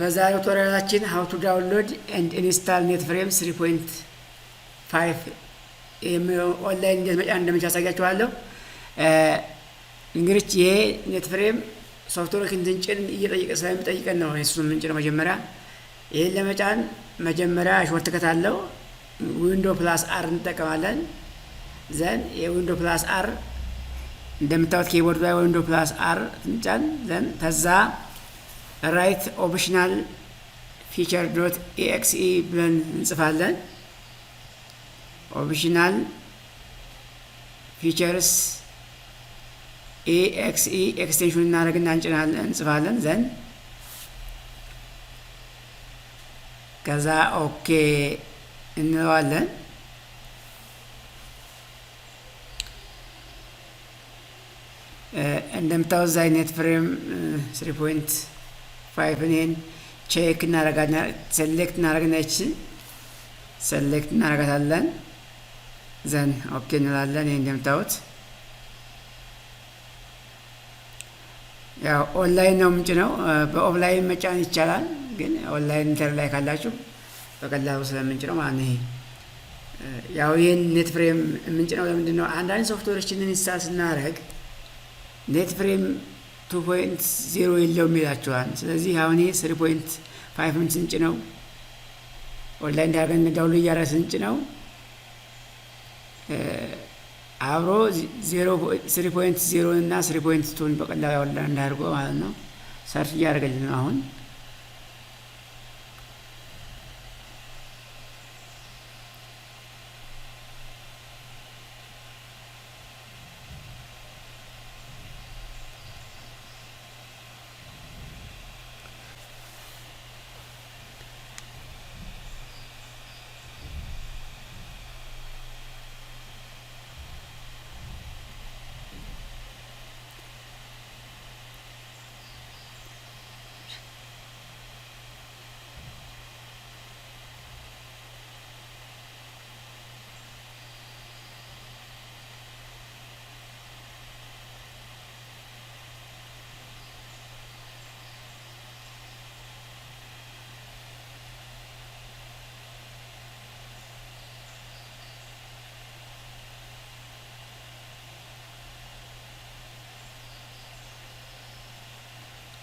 በዛሬው ቱቶሪያላችን how to download and install NetFrame 3.5 ኦንላይን እንዴት መጫን እንደምንችል አሳያችኋለሁ። እንግዲህ ይሄ NetFrame ሶፍትዌር እንድንጭን ስለሚጠይቀን ነው እሱን የምንጭነው። መጀመሪያ ይሄን ለመጫን መጀመሪያ ሾርትከት አለው። ዊንዶ ፕላስ አር እንጠቀማለን። ዘን የዊንዶ ፕላስ አር እንደምታዩት ኪቦርድ ላይ ዊንዶ ፕላስ አር እንጫን። ዘን ከዛ ራይት ኦፕሽናል ፊቸር ዶት ኤክስኢ ብለን እንጽፋለን። ኦፕሽናል ፊቸርስ ኤክስኢ ኤክስቴንሽን እናደርግና እንጽፋለን። ዘን ከዛ ኦኬ እንለዋለን። እንደምታዩት ዛይ NetFrame 3.5 እኔን ቼክ እናደርጋለን። ሴሌክት እናደርግና ይችን ሴሌክት እናደርጋታለን። ዘን ኦኬ እንላለን። ይሄ እንደምታዩት ያው ኦንላይን ነው ምንጭነው። በኦፍላይን መጫን ይቻላል፣ ግን ኦንላይን ኢንተር ላይ ካላችሁ በቀላሉ ስለምንጭነው ማለት ነው። ያው ይሄን NetFrame ምንጭነው ለምንድን ነው? አንዳንድ ሶፍትዌሮችን ኢንስታል ስናደርግ NetFrame 2.0 የለውም ይላችኋል። ስለዚህ አሁን ይሄ 3.5 ስንጭነው ኦንላይን ዳውንሎድ እያደረግን ስንጭነው አብሮ 3.0 እና 3.2 በቀላሉ ያወጣ እንዳርጎ ማለት ነው። ሰርች እያደረገልን ነው አሁን።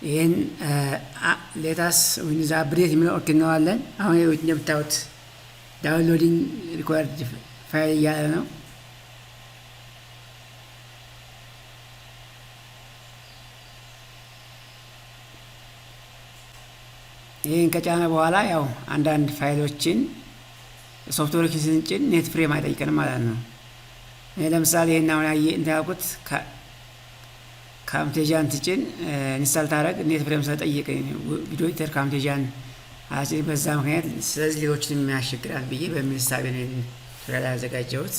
ይሄን ሌታስ ዊዝ አፕዴት የሚለው ኦኬ እንለዋለን። አሁን ይሄ እንደምታዩት ዳውንሎዲንግ ሪኳየርድ ፋይል እያለ ነው። ይሄን ከጫነ በኋላ ያው አንዳንድ ፋይሎችን ሶፍትዌሮችን ስንጭን NetFrame አይጠይቀንም ማለት ነው። ለምሳሌ ይሄን አሁን እንዳልኩት ካምቴጃን ትጭን ኢንስታል ታደርግ NetFrame ስለጠየቀኝ ቪዲዮ ኤዲተር ካምቴጃን አጭን በዛ ምክንያት ስለዚህ ሌሎችንም የሚያስቸግራል ብዬ በሚል ሳቢ ነው ያዘጋጀሁት።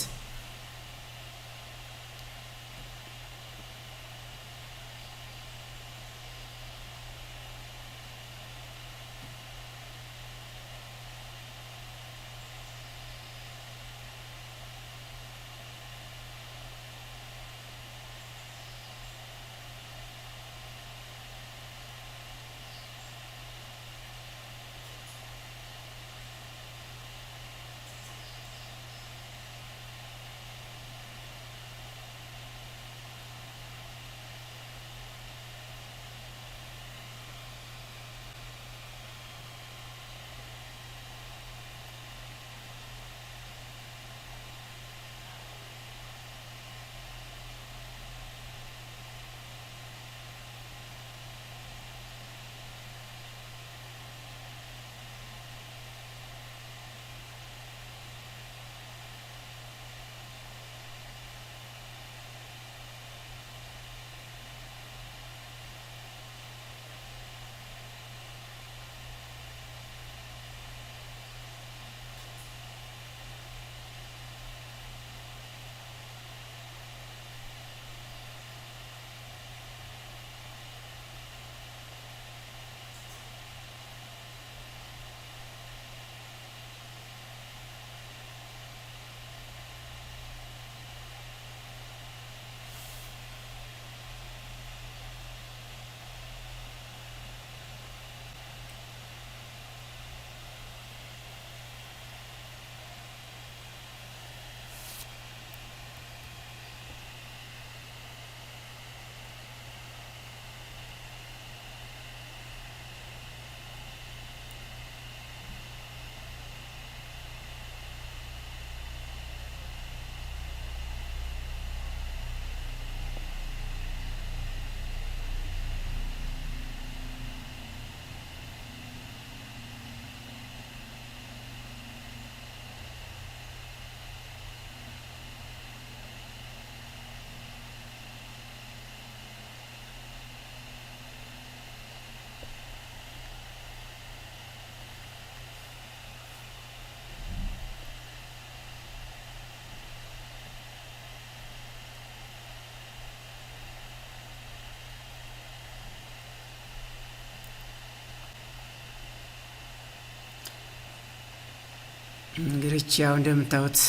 እንግዲህ ያው እንደምታዩት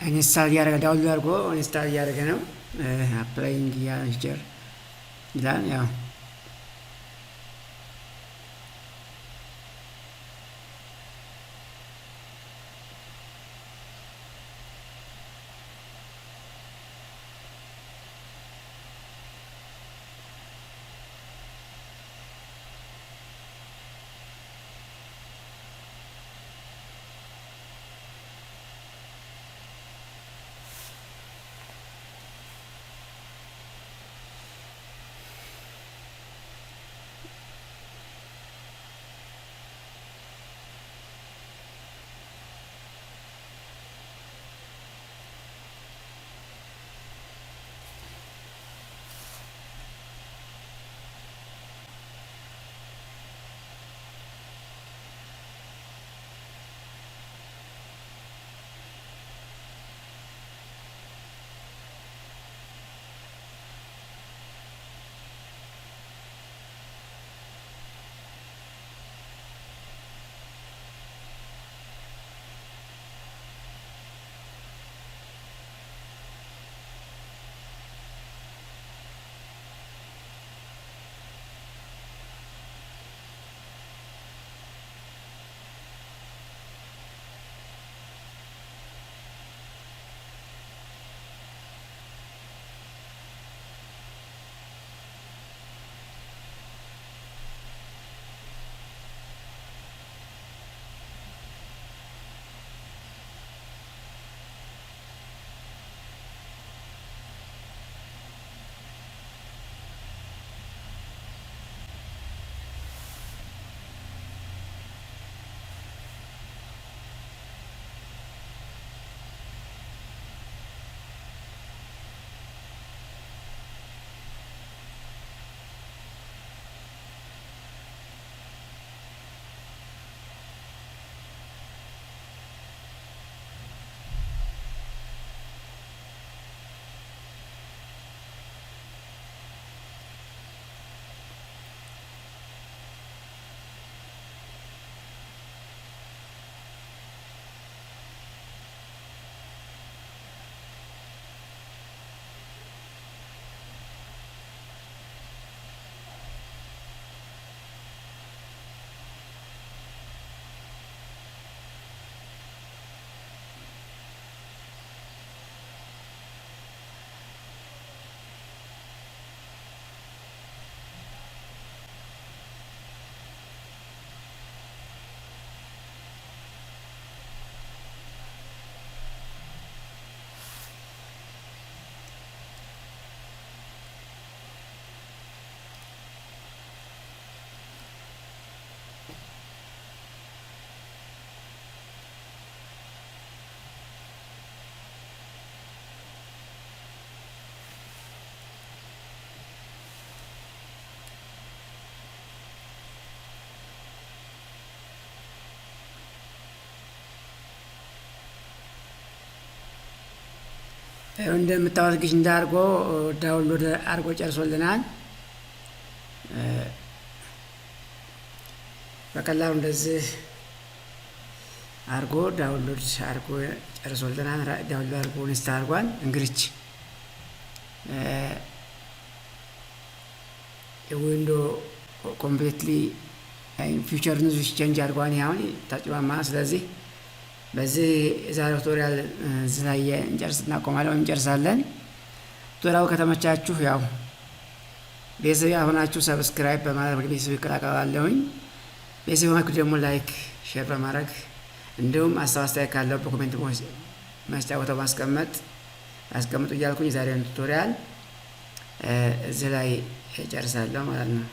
ኢንስታል እያደረገ ዳውንሎድ አድርጎ ኢንስታል እያደረገ ነው። አፕላይንግ ያንጀር ይላል ያው እንደምታዩት ግሽ እንዳርጎ ዳውንሎድ አርጎ ጨርሶልናል። በቀላሉ እንደዚህ አርጎ ዳውንሎድ አርጎ ጨርሶልናል። ዳውንሎድ አርጎ ኢንስታል አርጓል። እንግዲህ የዊንዶ ኮምፕሊትሊ ፊውቸር ኒውዝ ቼንጅ አድርጓል። አሁን ታጭባማ። ስለዚህ በዚህ የዛሬው ቱቶሪያል እዚህ ላይ እንጨርስ እናቆማለን ወይም እንጨርሳለን። ቱቶሪያሉ ከተመቻችሁ ያው ቤተሰብ ያልሆናችሁ ሰብስክራይብ በማድረግ ቤተሰብ ይቀላቀላለሁኝ። ቤተሰብ ሆናችሁ ደግሞ ላይክ፣ ሼር በማድረግ እንዲሁም አስተያየት ካለው በኮሜንት መስጫ ቦታ ማስቀመጥ አስቀምጡ እያልኩኝ የዛሬውን ቱቶሪያል እዚህ ላይ እጨርሳለሁ ማለት ነው።